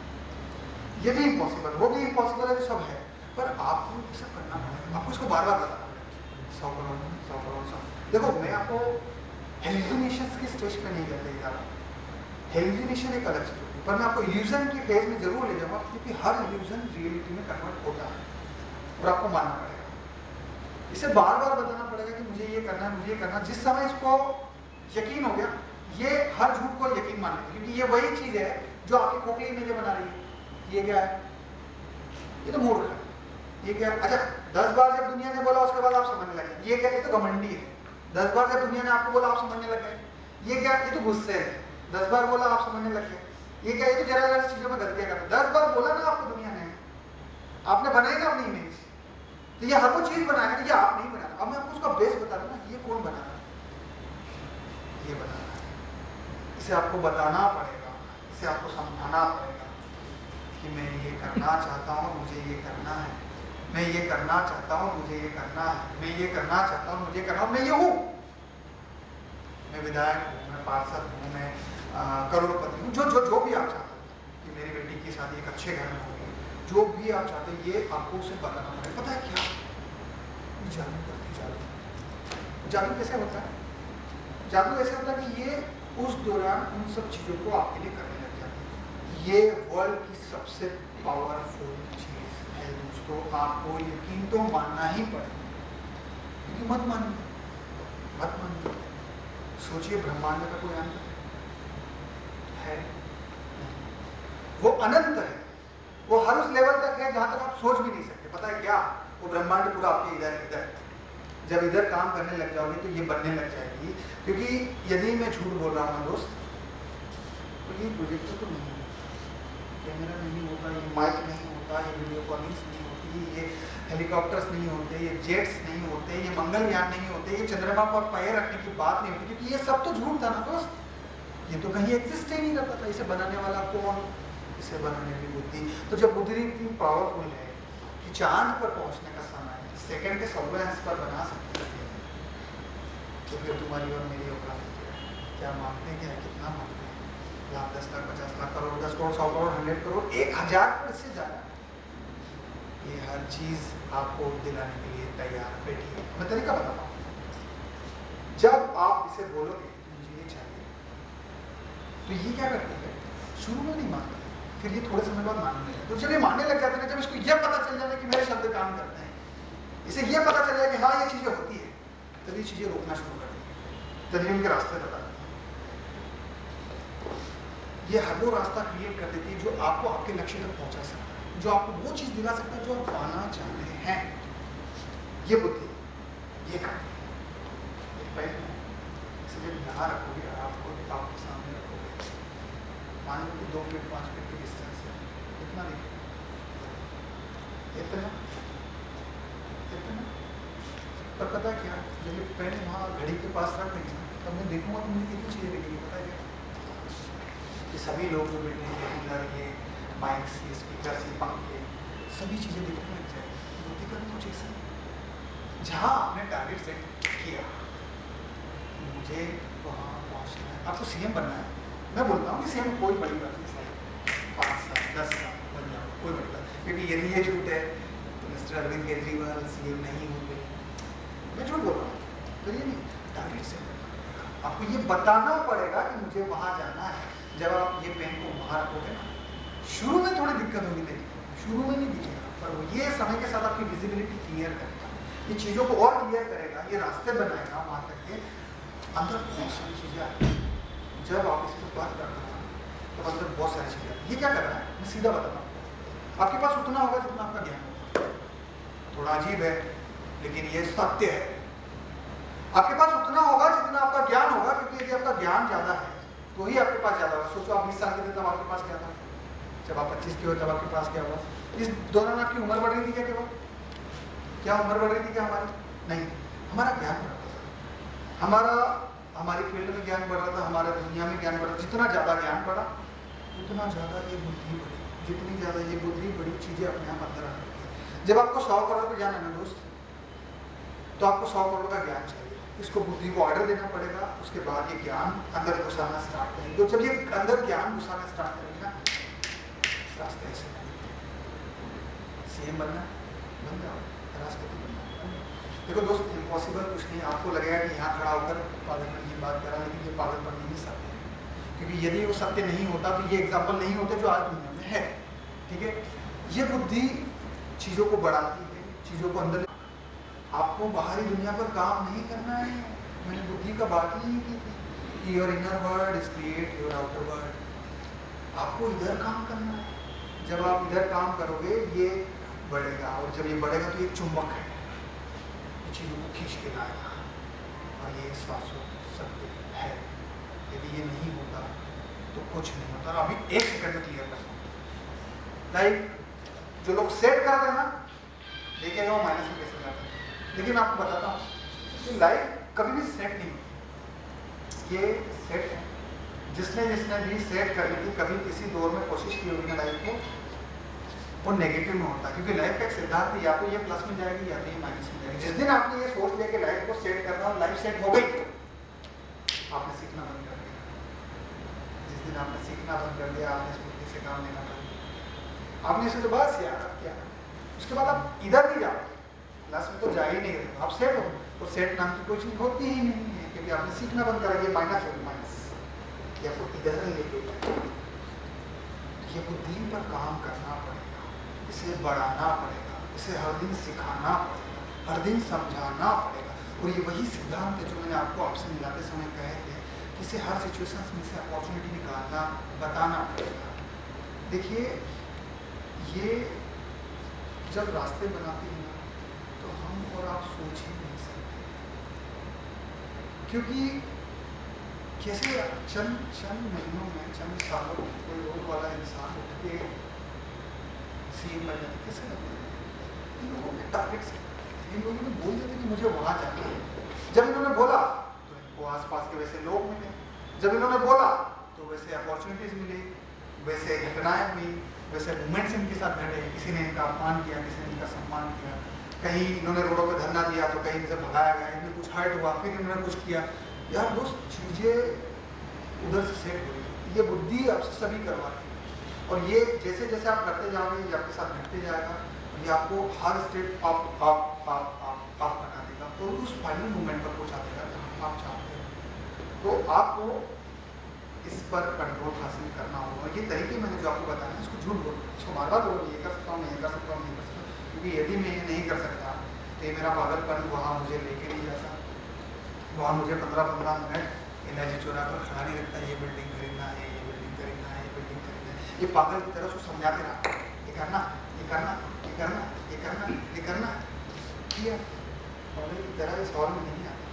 ये भी इम्पॉसिबल, वो भी इम्पॉसिबल है, जो सब है, पर आपको ये सब करना पड़ेगा, आपको इसको बार बार बताना पड़ेगा। 100 करोड़ 100 करोड़ 100। देखो मैं आपको हेल्यूसिनेशंस की स्टेज पे नहीं लेके जा रहा, हेल्यूसिनेशन एक अलग चीज़ होती है, पर मैं आपको इल्यूजन की फेज में जरूर ले जाऊँगा, क्योंकि हर इल्यूजन रियलिटी में कन्वर्ट होता है और आपको मानना पड़ेगा। इसे बार बार बताना पड़ेगा कि मुझे ये करना है, मुझे ये करना है। जिस समय इसको यकीन हो गया, ये हर झूठ को यकीन मान लेते, क्योंकि ये वही चीज़ है जो आपकी खोखली इमेजें बना रही है। ये क्या है? ये तो मूर्ख है। ये क्या है? अच्छा 10 बार जब दुनिया ने बोला उसके बाद आप समझने लगे, ये क्या? ये तो घमंडी है। 10 बार जब दुनिया ने आपको बोला आप समझने लग गए। ये क्या? ये तो गुस्से है। 10 बार बोला आप समझने लग गए। ये क्या? ये तो जरा जरा चीज़ों में गलतियाँ कर रहे हैं। 10 बार बोला ना आपको दुनिया ने, आपने बनाई ना अपनी इमेज, तो ये हर वो चीज़ बनाएगा, ये आप नहीं बनाना। अब मैं आपको उसका बेस बता रहा हूँ ना, ये कौन बना रहा है? ये बना रहा है। इसे आपको बताना पड़ेगा, इसे आपको समझाना पड़ेगा कि मैं ये करना चाहता हूँ, मुझे ये करना है, मैं ये करना चाहता हूँ, मुझे ये करना है, मैं ये करना चाहता हूँ, मुझे करना, मैं ये हूँ, मैं विधायक हूँ, मैं पार्षद हूँ, मैं करोड़पति हूँ, जो भी आप चाहते हो कि मेरी बेटी की शादी एक अच्छे घर में होगी, जो भी आप चाहते हैं, ये आपको उसे बताना पड़ेगा। पता है क्या? जादू करती, जादू कैसे होता है? जादू ऐसे होता है कि ये उस दौरान उन सब चीज़ों को आपके लिए करने लग जाती है। ये वर्ल्ड की सबसे पावरफुल चीज़ है दोस्तों, आपको यकीन तो मानना ही पड़ेगा, क्योंकि मत मानिए। सोचिए ब्रह्मांड का कोई अंत है? वो अनंत है, वो हर उस लेवल तक है जहाँ तक आप सोच भी नहीं सकते। पता है क्या? वो ब्रह्मांड पूरा आपके इधर जब इधर काम करने लग जाओगे तो ये बनने लग जाएगी। क्योंकि यदि मैं झूठ बोल रहा हूँ दोस्त, तो ये प्रोजेक्टर तो नहीं है, कैमरा नहीं होता, ये माइक नहीं होता, ये वीडियो कॉलिंग्स नहीं होती, ये हेलीकॉप्टर्स नहीं होते, ये जेट्स नहीं होते, ये मंगलयान नहीं होते, ये चंद्रमा पर पैर रखने की बात नहीं होती, क्योंकि ये सब तो झूठ था ना दोस्त। ये तो कहीं एग्जिस्ट ही नहीं करता था। इसे बनाने वाला कौन? इसे बनाने की बुद्धि। तो जब बुद्धि इतनी पावरफुल है कि चांद पर पहुंचने का समय सेकंड के 100वें अंश पर बना सकती है, तो फिर तुम्हारी और मेरी औकात क्या मांगते हैं? क्या कितना मांगते हैं? लाख, 10 लाख, 50 लाख, करोड़, 10 करोड़, 100 करोड़, 100 करोड़, 1000 करोड़, इससे ज़्यादा। ये हर चीज़ आपको दिलाने के लिए तैयार बैठी है। मैं तरीका बताता हूँ। जब आप इसे बोलोगे मुझे ये चाहिए, तो ये क्या करती है? शुरू में नहीं मानते, फिर ये थोड़े समय बाद मानने लगते। तो जब ये मानने लग जाते हैं, जब इसको ये पता चल जाए कि मेरे शब्द काम करते हैं, इसे ये पता चल जाए कि हाँ ये चीज़ें होती है, तब ये चीज़ें रोकना शुरू करती है। तभी उनके रास्ते बता देते हैं। ये हर वो रास्ता क्रिएट कर देती है जो आपको आपके लक्ष्य तक पहुँचा सकता है, जो आपको वो चीज़ दिला सकता है जो आप पाना चाहते हैं। ये बुद्धि ये करती है। इसे जब यहाँ रखोगे, आपके सामने रखोगे, मान लो कि 2 फीट 5 फीट की डिस्टेंस है, कितना दिखेगा? इतना। पर पता है क्या? जब ये पेन वहाँ घड़ी के पास रख रही है, तब मैं देखूंगा तो मुझे कितनी चीज़ें दिखेगी। पता है क्या? कि सभी लोग जो बैठे हैं, कूलर, ये माइक्स, ये स्पीकर, ये पंखे, सभी चीज़ें दिखने लग जाएगी। बुद्धि का भी कुछ ऐसा जहाँ आपने टारगेट सेट किया, मुझे वहाँ पहुँचना है, आपको सीएम बनना है। मैं बोलता हूँ कि सीएम कोई बड़ी बात नहीं, 5 साल 10 साल बन जाओ, कोई बड़ी बात, क्योंकि यदि ये झूठ है तो मिस्टर अरविंद केजरीवाल सीएम नहीं होंगे। मैं झूठ बोल रहा हूँ, तो ये नहीं, टारगेट सेट करना। आपको ये बताना पड़ेगा कि मुझे वहाँ जाना है। जब आप ये पेन को वहाँ रखोगे ना, शुरू में थोड़ी दिक्कत होगी, लेकिन शुरू में नहीं दिखेगा, पर वो ये समय के साथ आपकी विजिबिलिटी क्लियर करेगा, ये चीज़ों को और क्लियर करेगा, ये रास्ते बनाएगा वहाँ तक के अंदर बहुत सारी चीज़ें आती हैं। जब आप इस पर बात करते हैं तो अंदर बहुत सारी चीज़ें आती हैं। ये क्या कर रहा है, मैं सीधा बताता हूँ, आपके पास उतना होगा जितना आपका ज्ञान होगा। थोड़ा अजीब है लेकिन ये सत्य है। आपके पास उतना होगा जितना आपका ज्ञान होगा, क्योंकि यदि आपका ज्ञान ज़्यादा है तो ही आपके पास ज़्यादा होगा। सोचो आप 20 साल के थे तब आपके पास क्या था, जब आप 25 के हो तब आपके पास क्या हुआ। इस दौरान आपकी उम्र बढ़ रही थी क्या? केवल क्या उम्र बढ़ रही थी क्या हमारी? नहीं, हमारा ज्ञान बढ़ रहा था, हमारी फील्ड में ज्ञान बढ़ रहा था, हमारे दुनिया में ज्ञान बढ़ रहा था। जितना ज़्यादा ज्ञान बढ़ा उतना ज़्यादा ये बुद्धि बढ़ी, जितनी ज़्यादा ये बुद्धि बड़ी, चीज़ें अपने आप अंदर आने लगती। जब आपको 100 करोड़ पे जाना है ना दोस्त, तो आपको 100 करोड़ का ज्ञान चाहिए, इसको बुद्धि को ऑर्डर देना पड़ेगा, उसके बाद ये ज्ञान अंदर घुसाना स्टार्ट करेंगे। तो जब ये अंदर ज्ञान घुसाना स्टार्ट करेंगे ना, रास्ते ऐसे सीएम बनना, बन जाओ, राष्ट्रपति बनना। देखो दोस्त, इम्पॉसिबल कुछ नहीं। आपको लगेगा कि यहाँ खड़ा होकर पागलपन की बात करा, लेकिन ये पागलपन नहीं सत्य है, क्योंकि यदि वो सत्य नहीं होता तो ये एग्जाम्पल नहीं होते जो आज दुनिया में है। ठीक है, ये बुद्धि चीज़ों को बढ़ाती है, चीज़ों को अंदर। आपको बाहरी दुनिया पर काम नहीं करना है, मैंने बुद्धि का बात ही नहीं की थी। Your inner world is create your outer world. आपको इधर काम करना है। जब आप इधर काम करोगे ये बढ़ेगा, और जब ये बढ़ेगा तो एक चुंबक है, ये चीज़ों को खींच के लाएगा, और ये शाश्वत सत्य है। यदि ये नहीं होता तो कुछ नहीं होता। और अभी 1 सेकंड में क्लियर करता हूँ। लाइक जो लोग सेट करते हैं ना, देखिएगा वो माइनस में कैसे जाते हैं। लेकिन मैं आपको बताता हूँ कि लाइफ कभी भी सेट नहीं होती, ये सेट है। जिसने भी सेट करने की कभी किसी दौर में कोशिश की होगी ना लाइफ को, वो नेगेटिव में होता है, क्योंकि लाइफ का एक सिद्धांत है, या तो ये प्लस में जाएगी या तो ये माइनस में जाएगी। जिस दिन आपने ये सोच लिया कि लाइफ को सेट करना और लाइफ सेट हो गई, आपने सीखना बंद कर दिया। जिस दिन आपने सीखना बंद कर दिया, आपने स्मृति से काम लेना बंद कर दिया, आपने इसे तो बस यार क्या, उसके बाद आप इधर नहीं जाओगे, प्लस में तो जा ही नहीं रहे, आप सेट हो। तो सेट नाम की कोई चीज़ होती ही नहीं है, क्योंकि आपने सीखना बंद करा, ये माइनस होगी, माइनस या आपको इधर नहीं लेके। ये बुद्धि पर काम करना पड़ेगा, इसे बढ़ाना पड़ेगा, इसे हर दिन सिखाना पड़ेगा, हर दिन समझाना पड़ेगा। और ये वही सिद्धांत है जो मैंने आपको आपसे मिलाते समय कहे थे, कि इसे हर सिचुएशन में से अपॉर्चुनिटी निकालना, बताना पड़ेगा। देखिए, ये जब रास्ते बनाते हैं ना, तो हम और आप सोच ही नहीं सकते, क्योंकि कैसे चंद महीनों में, चंद सालों में कोई रोड वाला इंसान उठ के सीएम बन जाता, कैसे लगता है? इन लोगों के टारगेट से इन लोगों ने बोल देते कि मुझे वहाँ जाना है। जब इन्होंने बोला तो इनको आसपास के वैसे लोग मिले, जब इन्होंने बोला तो वैसे अपॉर्चुनिटीज मिली, वैसे घटनाएं हुई, वैसे मूवमेंट्स इनके साथ घटे। किसी ने इनका अपमान किया, किसी ने इनका सम्मान किया, कहीं इन्होंने रोडों पर धरना दिया तो कहीं इनसे भगाया गया, इन्हें कुछ हर्ट हुआ, फिर इन्होंने कुछ किया। यार दोस्त, चीज़ें उधर से सेट हो रही, ये बुद्धि आपसे सभी करवाती है, और ये जैसे जैसे आप करते जाओगे ये आपके साथ घटते जाएगा, ये आपको हर स्टेप आप बना देगा, और उस फाइनल मोमेंट पर पहुँचा देगा जहाँ आप चाहते हो। तो आपको इस पर कंट्रोल हासिल करना होगा। ये तरीके मैंने जो आपको बताया, इसको झूठ बोलो, इसको बार बार बोलो, ये कर सकता हूँ, नहीं कर सकता हूँ, नहीं कर सकता, क्योंकि यदि मैं ये नहीं कर सकता तो ये मेरा पागलपन वहाँ मुझे लेके नहीं जाता, वहाँ मुझे 15-15 मिनट एलआईजी चौराहे पर खड़ा नहीं रखता, ये बिल्डिंग खरीदना है, ये बिल्डिंग खरीदना है, ये बिल्डिंग खरीदना है। ये पागल की तरह उसको समझाते रहा, ये करना, ये करना, ये करना, ये करना, ये करना, किया। पागल की तरह इस हॉल में नहीं आता,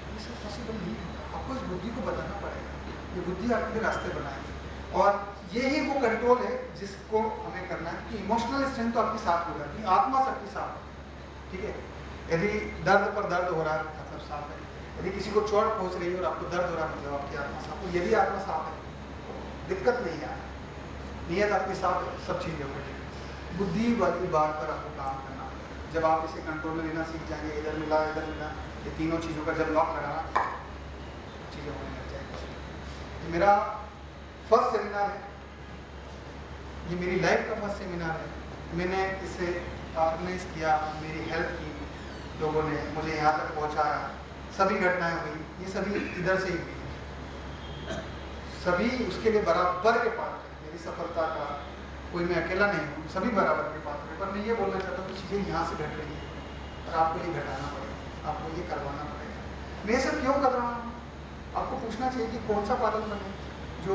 ये सब पॉसिबल नहीं होगा। आपको इस बुद्धि को बताना पड़ेगा, ये बुद्धि आपके लिए रास्ते बनाएगी, और यही वो कंट्रोल है जिसको हमें करना है। कि इमोशनल स्ट्रेंथ तो आपके साथ होगा, कि आत्मा सबके साथ है, ठीक है। यदि दर्द पर दर्द हो रहा है मतलब साफ है, यदि किसी को चोट पहुंच रही है और आपको दर्द हो रहा है मतलब आपकी आत्मा साफ है। यदि आत्मा साफ है, दिक्कत नहीं है, नीयत आपकी साफ है, सब चीज़ें हो जाएगी। बुद्धि वाली बात पर आपको काम करना है। जब आप इसे कंट्रोल में लेना सीख जाएंगे, इधर मिला, ये तीनों चीज़ों का जब लॉक लगाना, चीज़ें होने लग जाएगी। मेरा फर्स्ट सेमिनार है, ये मेरी लाइफ का फर्स्ट सेमिनार है। मैंने इसे ऑर्गेनाइज किया, मेरी हेल्प की, लोगों ने मुझे यहाँ तक पहुँचाया, सभी घटनाएं हुई, ये सभी इधर से ही हुई, सभी उसके लिए बराबर के पात्र हैं। मेरी सफलता का कोई मैं अकेला नहीं हूँ, सभी बराबर के पात्र हैं। पर मैं ये बोलना चाहता हूँ कि चीज़ें यहाँ से घट रही है और आपको ये घटाना पड़ेगा, आपको ये करवाना पड़ेगा। मैं सब क्यों कर रहा हूँ? आपको पूछना चाहिए कि कौन सा पागल बने जो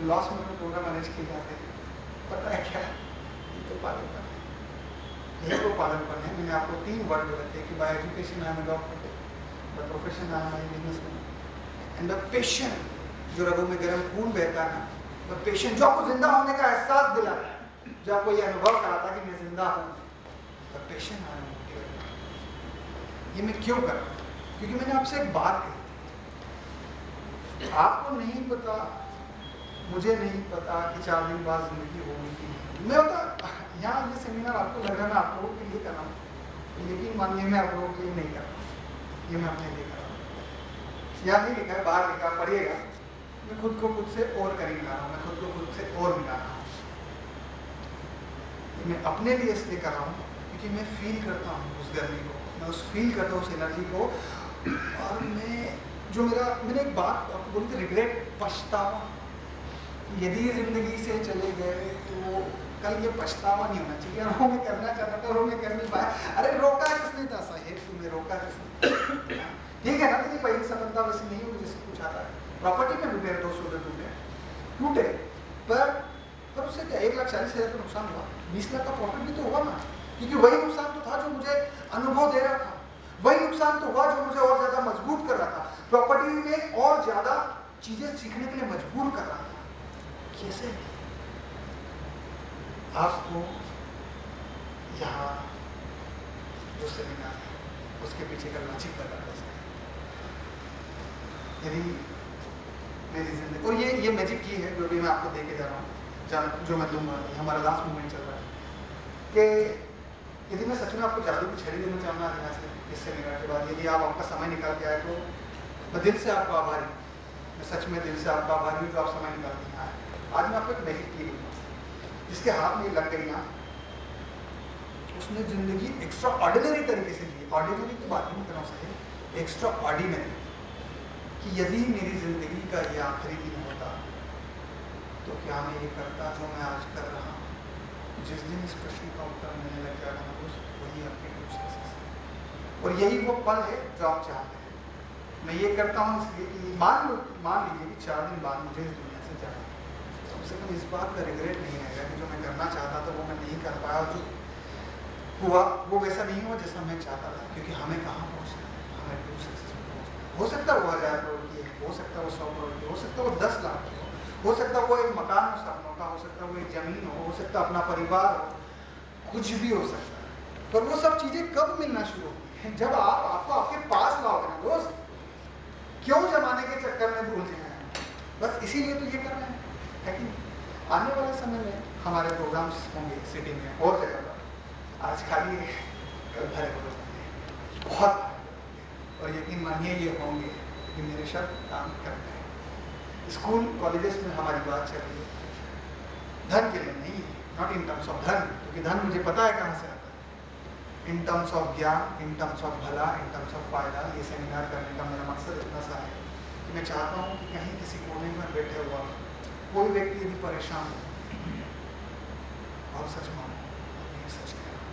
लॉस में प्रोग्राम मैनेज किए जाते हैं। पता है क्या, ये तो पागलपन है, यही तो पागलपन है। मैंने आपको 3 वर्ड बोले थे कि by education I am a doctor, by profession I am a businessman, and the patient, जो रगों में गर्म खून बहता है ना, वह पेशेंट जो आपको जिंदा होने का एहसास दिलाता है, जो आपको ये अनुभव कराता है कि मैं जिंदा हूँ, the patient I am motivated. ये मैं क्यों कर रहा हूँ? क्योंकि मैंने आपसे एक बात कही, आपको नहीं पता, मुझे नहीं पता कि 4 दिन बाद जिंदगी होगी कि नहीं। मैं बता यहाँ ये सेमिनार आपको लग रहा है मैं आप लोगों के लिए कर रहा हूँ, लेकिन मानिए मैं आप लोगों के लिए नहीं कर रहा हूँ, ये मैं अपने लिए कर रहा हूँ। यहाँ नहीं लिखा है, बाहर लिखा, पढ़िएगा। मैं खुद को खुद से और करीब ला रहा हूँ, मैं खुद को खुद से और मिला रहा हूँ। मैं अपने लिए इसलिए कर रहा हूँ क्योंकि मैं फील करता हूँ उस गर्मी को, मैं उस फील करता हूँ उस एनर्जी को। और मैंने एक बात आपको बोली थी, रिग्रेट, पछतावा। यदि जिंदगी से चले गए तो कल ये पछतावा नहीं होना चाहिए। वो मैं करना चाहता था, वो मैं कर नहीं पाया। अरे रोका किसने था साहेब, तुम्हें रोका किसने? ठीक है ना, मेरी पहली सफलता वैसे नहीं होगी जैसे कुछ आता है। प्रॉपर्टी में भी मेरे 2 सोलर टूटे, पर उससे क्या 1,40,000 का नुकसान हुआ, 20 लाख का प्रॉफिट भी तो हुआ ना। क्योंकि वही नुकसान तो था जो मुझे अनुभव दे रहा था, वही नुकसान तो हुआ जो मुझे और ज्यादा मजबूत कर रहा था, प्रॉपर्टी में और ज्यादा चीजें सीखने के लिए मजबूर कर रहा था। कैसे? आपको यहाँ जो सेमिनार है उसके पीछे का लॉजिक बता सकते। यदि मेरी जिंदगी, और ये मैजिक की है जो भी मैं आपको दे के जा रहा हूँ, जो मैं दूंगा, हमारा लास्ट मूवमेंट चल रहा है, कि यदि मैं सच में आपको जादू की छड़ी देना चाहूँगा यहाँ से इस सेमिनार के बाद, यदि आप आपका समय निकाल के आए तो मैं दिल से आपको आभारी, मैं सच में दिल से आपका आभारी हूँ जो आप समय निकाल के आए। आज मैं आपको एक मैजिक की जिसके हाथ में लग गई ना, उसने जिंदगी एक्स्ट्रा ऑर्डिनरी तरीके से ली। ऑर्डिनरी की बात नहीं कर रहा हूँ सही, एक्स्ट्रा ऑर्डिनरी, कि यदि मेरी जिंदगी का ये आखिरी दिन होता तो क्या मैं ये करता जो मैं आज कर रहा हूँ। जिस दिन इस प्रश्न का उत्तर मिलने लग जाएगा ना दोस्त, वही आपकी कुछ सक्सेस है। और यही वो पल है जो आप चाहते हैं। मैं ये करता हूँ इसलिए कि मान लीजिए कि 4 दिन बाद मुझे इस दुनिया से जाना, कम से कम इस बात का रिग्रेट नहीं रहेगा कि जो मैं करना चाहता था वो मैं नहीं कर पाया, जो हुआ वो वैसा नहीं हुआ जैसा मैं चाहता था। क्योंकि हमें कहाँ पहुँचना है, हमें टू सक्सेस में पहुँचना है। हो सकता है वो 1000 करोड़ की, हो सकता है वो 100 करोड़ की, हो सकता है वो 10 लाख की, हो सकता है वो एक मकान हो सपनों का, हो सकता है वो एक जमीन हो सकता है अपना परिवार हो, कुछ भी हो सकता है। पर वो सब चीज़ें कब मिलना शुरू होगी है? जब आपको आपके पास लाओगे ना दोस्त। क्यों जमाने के चक्कर में भूल जाए? बस इसीलिए तो ये कर रहे हैं कि आने वाले समय में हमारे प्रोग्राम्स होंगे सिटी में और जगह पर। आज खाली कल भरे हो जाएंगे, बहुत, और यकीन मानिए ये होंगे कि मेरे शब्द काम करते हैं। स्कूल कॉलेजेस में हमारी बात चल रही है, धन के लिए नहीं, नॉट इन टर्म्स ऑफ धन, क्योंकि धन मुझे पता है कहाँ से आता है। इन टर्म्स ऑफ ज्ञान, इन टर्म्स ऑफ भला, इन टर्म्स ऑफ फायदा। ये सेमिनार करने का मेरा मकसद इतना सा है कि मैं चाहता हूँ कि कहीं किसी कोने में बैठे हुआ कोई व्यक्ति यदि परेशान हो, और सच मानो, ये सच कह रहा हूँ,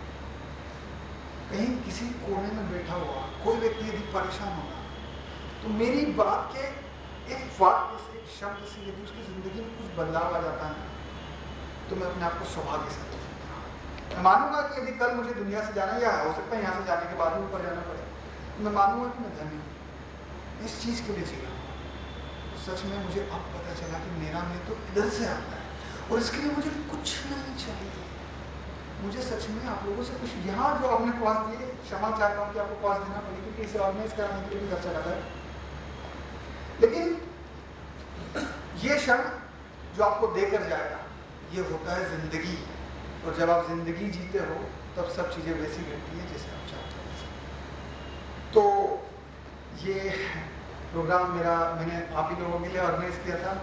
कहीं किसी कोने में बैठा हुआ कोई व्यक्ति यदि परेशान होगा तो मेरी बात के एक वाक्य से, एक शब्द से यदि उसकी जिंदगी में कुछ बदलाव आ जाता है तो मैं अपने आप को सौभाग्य से मैं मानूंगा कि यदि कल मुझे दुनिया से जाना, या हो सकता है यहाँ से जाने के बाद भी ऊपर जाना पड़े, तो मैं मानूंगा कि मैं धन्य हूँ, इस चीज़ के लिए जी रहा हूँ। तो सच में मुझे अब पता चला कि मेरा मैं तो इधर से आता है और इसके लिए मुझे कुछ नहीं चाहिए। मुझे सच में आप लोगों से कुछ, यहाँ जो आपने कॉज दिए, क्षमा चाहता हूँ कि आपको कॉज देना पड़े क्योंकि इसे ऑर्गेनाइज कराने के लिए भी खर्चा लगा है, लेकिन ये क्षण जो आपको देकर जाएगा ये होता है जिंदगी। और जब आप जिंदगी जीते हो तब सब चीज़ें वैसी घटती हैं जैसे आप चाहते हो। तो ये प्रोग्राम मैंने आप ही लोगों के लिए ऑर्गेनाइज किया था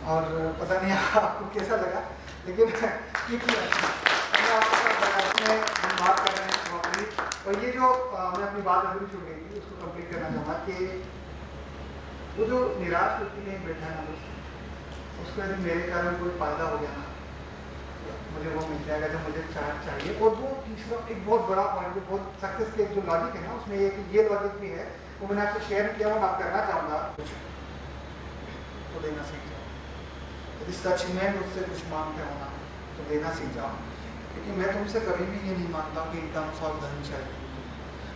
और पता नहीं आपको कैसा लगा, लेकिन ये किया। हम बात कर रहे हैं नौकरी और ये जो मैं अपनी बात अभी छूट गई थी उसको कंप्लीट करना चाहूँगा कि वो जो निराश व्यक्ति कहीं बैठा है ना दोस्त, उसको यदि मेरे कारण कोई फायदा हो गया ना, मुझे वो मिल जाएगा जो मुझे चाहिए। और वो तीसरा एक बहुत बड़ा पॉइंट, जो बहुत सक्सेस के जो लॉजिक है ना, उसमें ये लॉजिक भी है, वो मैंने आपसे शेयर किया, वो मैं करना चाहूँगा। कुछ तो देना सीख जाओ, यदि सच में मुझसे कुछ मांगते हो ना तो देना सीख जाओ, क्योंकि मैं तुमसे कभी भी ये नहीं मांगता कि इन टर्म्स ऑफ धन चाहिए।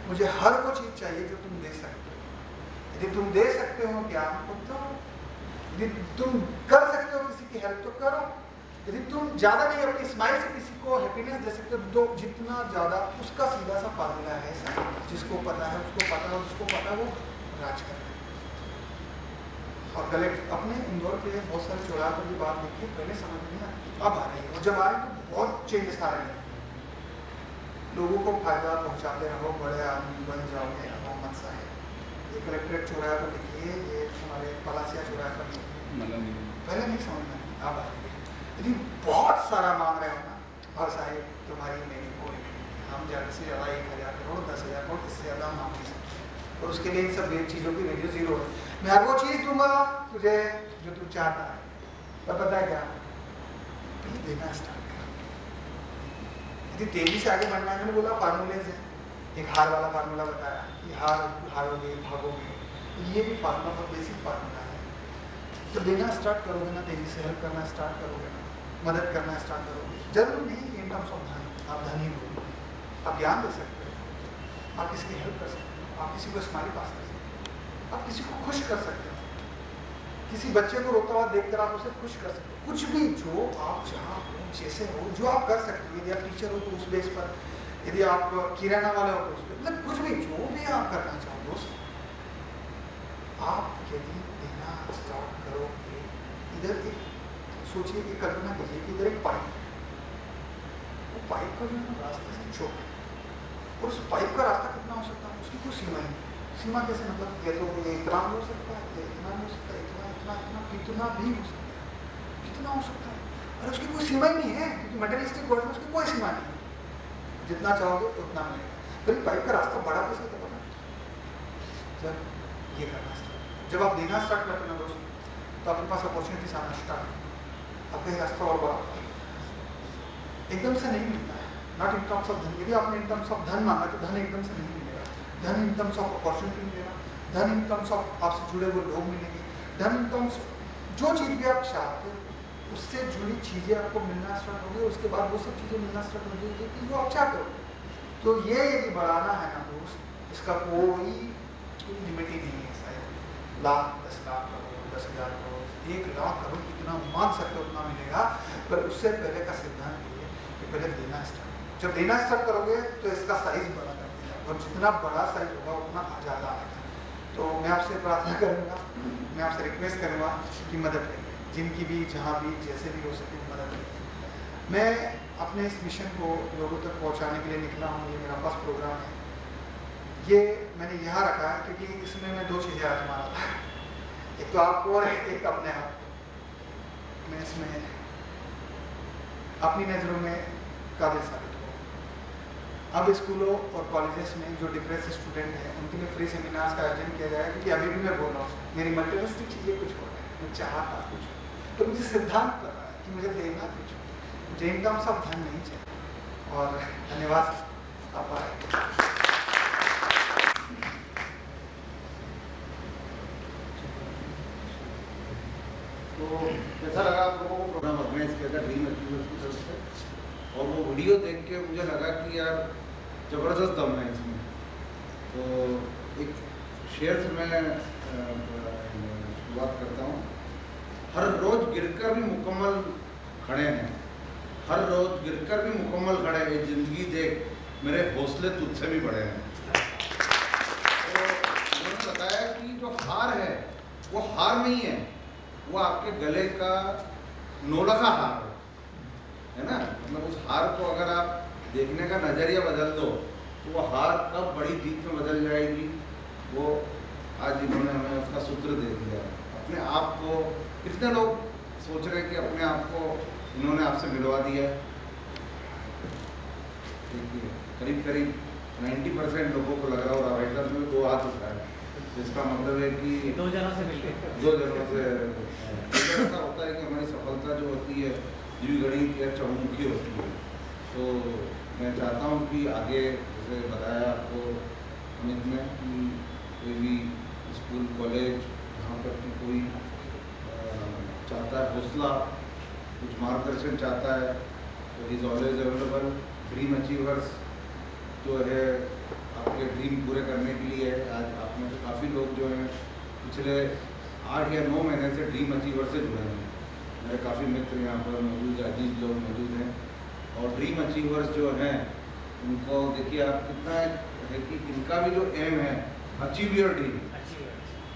मुझे हर वो चीज़ चाहिए जो तुम दे सकते हो। यदि तुम दे सकते हो ज्ञान तो दो, यदि तुम कर सकते हो किसी की हेल्प तो करो, यदि तुम ज़्यादा नहीं अपनी स्माइल से किसी को हैप्पीनेस दे सकते हो तो जितना ज़्यादा, उसका सीधा सा फार्मूला है सर, जिसको पता है उसको पता है, और जिसको पता है वो राज कर रहे हैं। और कलेक्ट अपने इंदौर के बहुत सारे चौराहे पर भी बात देखी, पहले समझ में नहीं आती, अब आ रही है, और जब आ रही है तो बहुत चेंजेस आ रहे हैं। लोगों को फायदा पहुँचाते रहो, बड़े आदमी बन जाओगे, मोहम्मद साहब। ये कलेक्ट्रेट चौराहे पर देखिए, ये हमारे पलासिया चौराहे पर देखिए, पहले नहीं समझ में, अब आ रही है। यदि बहुत सारा मांग रहे हो ना, और साहिब तुम्हारी मेरी कोई नहीं, हम ज़्यादा से ज़्यादा 1000 करोड़ 10,000 करोड़ इससे ज़्यादा मांग नहीं सकते, और उसके लिए इन सब चीज़ों की वैल्यू जीरो है। मैं हर वो चीज़ दूंगा तुझे जो तू चाहता है, पर पता है क्या, प्लीज देना स्टार्ट कर। यदि तेजी से आगे बढ़ना है, मैंने बोला फार्मूलेज है, एक हार वाला फार्मूला बताया कि हारोगे भागोगे, ये भी फार्मूला बहुत बेसिक फार्मूला है। तो देना स्टार्ट करोगे ना, तेजी से हेल्प करना स्टार्ट करोगे ना, मदद करना स्टार्ट करोगे, जरूरी नहीं कि इन टर्म्स ऑफ धन आप धन ही दो, आप ज्ञान दे सकते हो, आप किसी की हेल्प कर सकते हो, आप किसी को स्माइल पास कर सकते हो, आप किसी को खुश कर सकते हो, किसी बच्चे को रोता हुआ देखकर आप उसे खुश कर सकते हो, कुछ भी जो आप जहाँ हो जैसे हो जो आप कर सकते हो। यदि आप टीचर हो तो उस बेस पर, यदि आप किराना वाले हो तो उस पर, मतलब कुछ भी जो भी आप करना चाहो दोस्त, आप यदि देना स्टार्ट करोगे, इधर एक सोचिए, एक कल्पना कीजिए कि इधर एक पाइप, वो पाइप का जो है रास्ते से चौक है, और उस पाइप का रास्ता कितना हो सकता है, उसकी कोई सीमा नहीं। सीमा कैसे, मतलब ये तो ये इतना हो सकता है, ये इतना हो सकता है, इतना इतना इतना कितना भी हो सकता है, कितना हो सकता है, और उसकी कोई सीमा ही नहीं है, क्योंकि मटेरियलिस्टिक वर्ल्ड में उसकी कोई सीमा नहीं है, जितना चाहोगे उतना मिलेगा। फिर पाइप का रास्ता बड़ा कैसे होता है, जब ये करना स्टार्ट, जब आप देना स्टार्ट करते हैं ना दोस्त, तो आपके पास अपॉर्चुनिटीज आना स्टार्ट, आपका रास्ता और बड़ा एकदम से नहीं मिलता है, नॉट इन टर्म्स ऑफ धन। यदि आपने इन टर्म्स ऑफ धन मांगा तो धन एकदम से नहीं मिलेगा, धन इन टर्म्स ऑफ अपॉर्चुनिटी मिलेगा, धन इन टर्म्स ऑफ आपसे जुड़े हुए लोग मिलेंगे, धन इन टर्म्स जो चीज़ भी आप चाहते हो उससे जुड़ी चीज़ें आपको मिलना स्टार्ट होगी, उसके बाद वो सब चीज़ें मिलना स्टार्ट हो जाएगी कि जो आप चाहते हो। तो ये यदि बढ़ाना है ना दोस्त, इसका कोई लिमिट ही नहीं है, शायद लाख 10 लाख करोड़ 10,000 करोड़ 1 लाख करोड़ कितना मांग सकते हो उतना मिलेगा, पर उससे पहले का सिद्धांत ये है कि पहले देना स्टार्ट। जब देना स्टार्ट करोगे तो इसका साइज बड़ा कर देगा, और जितना बड़ा साइज होगा उतना ज़्यादा आएगा। तो मैं आपसे प्रार्थना करूँगा, मैं आपसे रिक्वेस्ट करूँगा कि मदद करिए, जिनकी भी जहाँ भी जैसे भी हो सके मदद करिए। मैं अपने इस मिशन को लोगों तक पहुँचाने के लिए निकला हूँ, ये मेरा फर्स्ट प्रोग्राम है। ये मैंने यहाँ रखा है क्योंकि इसमें मैं 2 चीज़ें आजमा रहा था, एक तो आपको और एक अपने आप। मैं इसमें अपनी नज़रों में काबिल साबित हुआ। अब स्कूलों और कॉलेजेस में जो डिप्रेस स्टूडेंट हैं उनके लिए फ्री सेमिनार्स का आयोजन किया जाएगा, क्योंकि अभी भी मैं बोल रहा हूँ मेरी मटेरियलिस्टिक चीज़ें कुछ हो रहा है, मैं चाहता कुछ, तो मुझे सिद्धांत कर रहा है कि मुझे देना कुछ, मुझे इन टर्म्स ऑफ धन नहीं चाहिए। और धन्यवाद आप आए। तो कैसा लगा आप लोगों को प्रोग्राम ऑर्गेनाइज किया था ड्रीम अचीवर्स की तरफ से, और वो वीडियो देख के मुझे लगा कि यार ज़बरदस्त दम है इसमें। तो एक शेयर से मैं शुरुआत करता हूँ। हर रोज़ गिरकर भी मुकम्मल खड़े हैं, हर रोज़ गिरकर भी मुकम्मल खड़े हैं, ये ज़िंदगी देख मेरे हौसले तुझसे भी बड़े हैं। तो उन्होंने बताया कि जो हार है वो हार नहीं है, वो आपके गले का नौलखा हार है ना। मतलब उस हार को अगर आप देखने का नज़रिया बदल दो तो वो हार कब बड़ी जीत में बदल जाएगी, वो आज इन्होंने हमें उसका सूत्र दे दिया। अपने आप को कितने लोग सोच रहे हैं कि अपने आप को इन्होंने आपसे मिलवा दिया है। देखिए करीब करीब 90% लोगों को लग रहा और भाई साहब ने 2 हाथ उठाया, जिसका मतलब है कि 2 जनों से मिल गए। 2 जनों से ऐसा होता है कि हमारी सफलता जो होती है द्विगणित या चहुमुखी होती है। तो मैं चाहता हूँ कि आगे जैसे बताया आपको अमित ने कि कोई भी स्कूल कॉलेज यहाँ पर कि कोई चाहता है हौसला, कुछ मार्गदर्शन चाहता है, तो is always available. Dream achievers जो है आपके ड्रीम पूरे करने के लिए है। आज आप में से काफ़ी लोग जो हैं पिछले 8 या 9 महीने से ड्रीम अचीवर से जुड़े हैं। मेरे काफ़ी मित्र यहाँ पर मौजूद हैं, अजीज लोग मौजूद हैं। और ड्रीम अचीवर्स जो हैं उनको देखिए आप कितना है कि इनका भी जो एम है अचीव योर ड्रीम,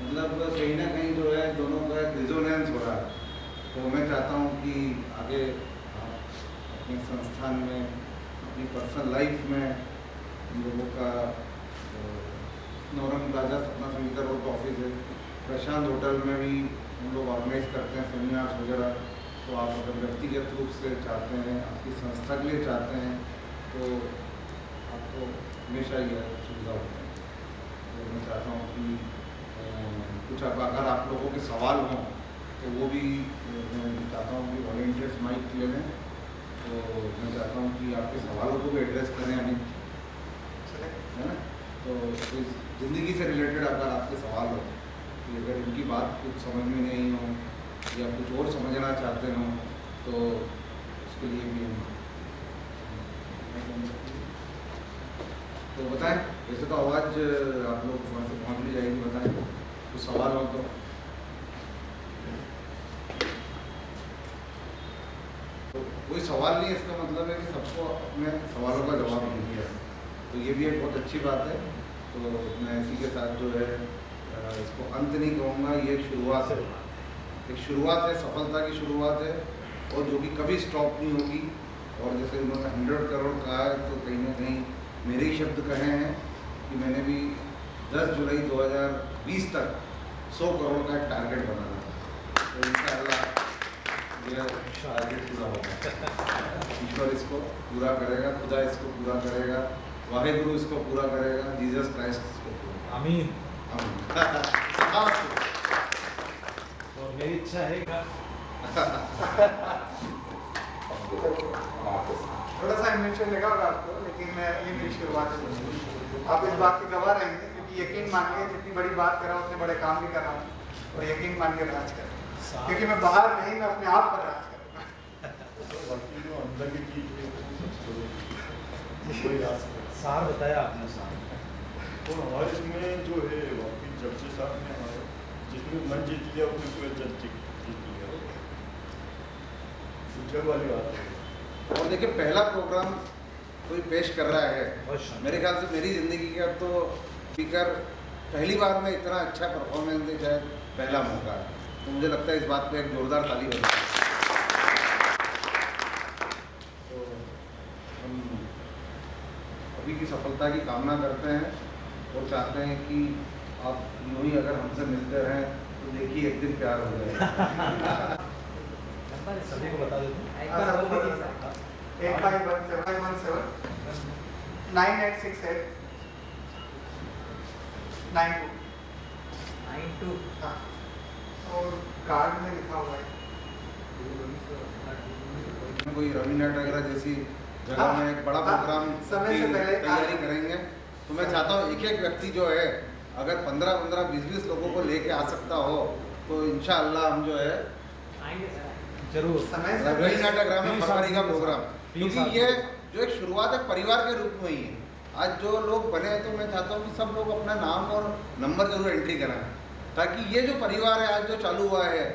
मतलब कहीं ना कहीं जो है दोनों का एक रिजोनेंस हो रहा है। तो मैं चाहता हूँ कि आगे आप अपने संस्थान में, अपनी पर्सनल लाइफ में हम लोगों का नौरंग प्लाजा सपना संगीता रोड का ऑफिस है, प्रशांत होटल में भी हम लोग ऑर्गेनाइज करते हैं सेमिनार्स वगैरह। तो आप अगर व्यक्तिगत रूप से चाहते हैं, आपकी संस्था के लिए चाहते हैं, तो आपको हमेशा यह सुविधा होती है। तो मैं चाहता हूँ कि कुछ अगर आप लोगों के सवाल हों तो वो भी मैं चाहता हूँ कि वॉलंटियर्स माइक ले लें। तो मैं चाहता हूँ कि आपके सवालों को भी एड्रेस करें अमित, है ना। तो इस ज़िंदगी से रिलेटेड अगर आपके सवाल हो कि अगर इनकी बात कुछ समझ में नहीं हो या कुछ और समझना चाहते हो तो उसके लिए भी तो बताएं। वैसे तो आवाज़ आप लोग वहाँ से पहुँच भी जाएगी, बताएं कुछ सवाल हो तो कोई सवाल नहीं, इसका मतलब है कि सबको अपने सवालों का जवाब मिल गया। तो ये भी एक बहुत अच्छी बात है। तो मैं इसी के साथ जो है इसको अंत नहीं कहूँगा, ये शुरुआत है, एक शुरुआत है, सफलता की शुरुआत है और जो कि कभी स्टॉप नहीं होगी। और जैसे उन्होंने 100 करोड़ कहा है तो कहीं ना कहीं मेरे ही शब्द कहे हैं कि मैंने भी 10 जुलाई 2020 तक 100 करोड़ का एक टारगेट बनाना था। तो इंशाअल्लाह यह टारगेट पूरा होगा। ईश्वर इसको पूरा करेगा, खुदा इसको पूरा करेगा, वाहिगुरु इसको पूरा करेगा, जीसस क्राइस्ट इसको पूरा। आमीन। आमीन। और मेरी इच्छा है कि थोड़ा सा इमोशन लगा होगा आपको, लेकिन ये मेरी शुरुआत है। आप इस बात के गवाह रहेंगे, क्योंकि यकीन मानिए जितनी बड़ी बात कर रहा हूँ उतने बड़े काम भी कर रहा हूँ। और यकीन मानिए राज कर, क्योंकि मैं बाहर नहीं, मैं अपने आप पर राज करूँगा। सार बताया आपने। सार तो हमारे इसमें जो है वाकई जबसे साहब ने हमारे जिसने मन जीत लिया उसने पूरा जज जीत लिया, जग वाली बात है। और देखिए पहला प्रोग्राम कोई पेश कर रहा है, मेरे ख्याल से मेरी ज़िंदगी का तो स्पीकर पहली बार में इतना अच्छा परफॉर्मेंस दे, शायद पहला मौका है। तो मुझे लगता है इस बात पे एक जोरदार ताली बनी। तो हम अभी की सफलता की कामना करते हैं और चाहते हैं कि आप यूँ ही अगर हमसे मिलते रहें तो देखिए एक दिन प्यार हो जाएगा। सभी को बता देते हैं। एक बार बोल दीजिए सर। 8517 9868 92। 92। हाँ, और कार्ड में लिखा हुआ है। कोई रवीना टैगोर जैसी जगह में एक बड़ा प्रोग्राम समय से पहले तैयारी करेंगे। तो मैं चाहता हूँ एक एक व्यक्ति जो है अगर 15-15, 20-20 लोगों को लेके आ सकता हो तो इंशाअल्लाह हम जो है आएंगे सर, जरूर। समय से रवीना टैगोर में फरवरी का प्रोग्राम, प्लीज क्योंकि ये जो एक शुरुआत है परिवार के रूप में ही है। आज जो लोग बने हैं तो मैं चाहता हूँ कि सब लोग अपना नाम और नंबर जरूर एंट्री कराएं, ताकि ये जो परिवार है आज जो चालू हुआ है,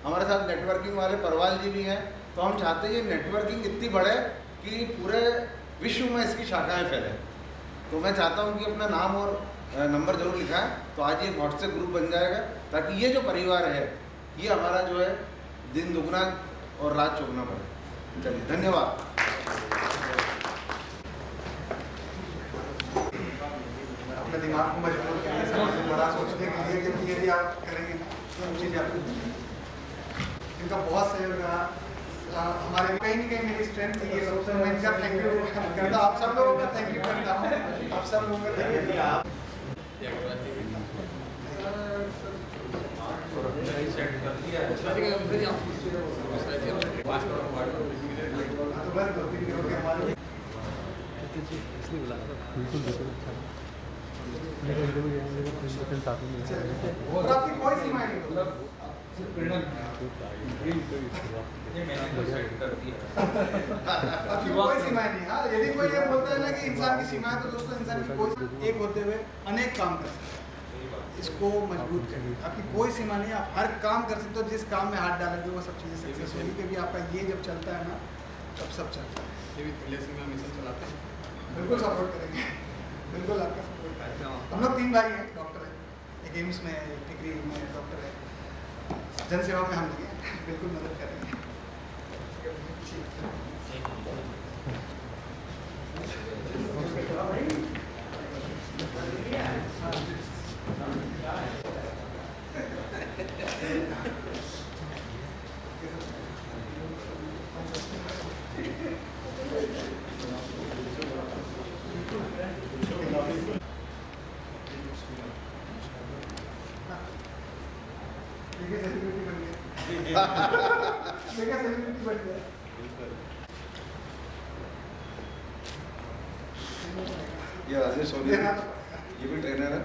हमारे साथ नेटवर्किंग वाले परवाल जी भी हैं। तो हम चाहते हैं ये नेटवर्किंग इतनी बढ़े कि पूरे विश्व में इसकी शाखाएं फैलें। तो मैं चाहता हूँ कि अपना नाम और नंबर जरूर लिखाएं। तो आज ये व्हाट्सएप ग्रुप बन जाएगा ताकि ये जो परिवार है ये हमारा जो है दिन दुगना और रात चौगुना बढ़े। चलिए धन्यवाद। अपने दिमाग को मजबूत करिए, सबसे बड़ा सोचने के लिए, क्योंकि यदि आप करेंगे तो चीज़ें आप इनका बहुत सहयोग रहा। हमारे कहीं ना कहीं मेरी स्ट्रेंथ थी ये लोग, तो मैं इनका थैंक यू करता, आप सब लोगों का थैंक यू करता हूँ, आप सब लोगों का थैंक यू। तो बस 2-3 दिन हो गए हमारे। और आपकी कोई सीमा नहीं होगी। आपकी कोई सीमा नहीं। हाँ, यदि कोई ये बोलता है ना कि इंसान की सीमा है, तो दोस्तों इंसान की कोई एक होते हुए अनेक काम कर सकते हैं। इसको मजबूत करिए, आपकी कोई सीमा नहीं है, आप हर काम कर सकते हो। जिस काम में हाथ डालेंगे वो सब चीज़ें सक्सेस होगी, क्योंकि आपका ये जब चलता है ना तब सब चलता है। ये भी रिलेशन में मिशन चलाते हैं। बिल्कुल सपोर्ट करेंगे, बिल्कुल आपका सपोर्ट करेंगे। हम लोग 3 भाई हैं, डॉक्टर हैं, एक एम्स में है, एक टिकरी में डॉक्टर है, जनसेवा में हम लगे हैं, बिल्कुल मदद करेंगे। देखिए सेलिब्रिटी बन गए, देखिए सेलिब्रिटी बन गए। ये राजेश सोनी देना तो ये भी ट्रेनर है।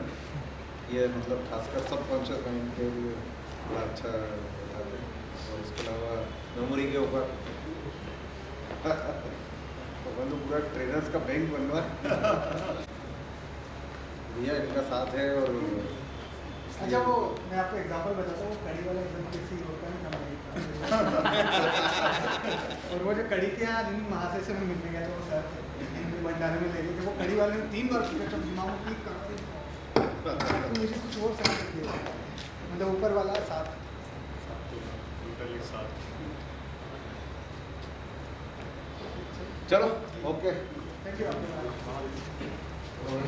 ये मतलब खासकर सब कॉन्शियस माइंड के लिए बड़ा अच्छा बताते हैं। और इसके अलावा मेमोरी के ऊपर तो तो पूरा ट्रेनर्स का बैंक बनवा भैया इनका साथ है। और अच्छा, वो मैं आपको एग्जांपल बताता हूँ, कड़ी वाला एकदम कैसी होता है ना हमारे और वो जो कड़ी के यहाँ जिन महाशय से मैं मिलने गया था, वो सर भंडारे में ले गए थे, वो कड़ी वाले ने 3 बार पूछा जब दिमाग में क्लिक कर मुझे कुछ और समझ दिया, मतलब ऊपर वाला साथ। टोटल एक साथ। चलो ओके। थैंक यू आपके और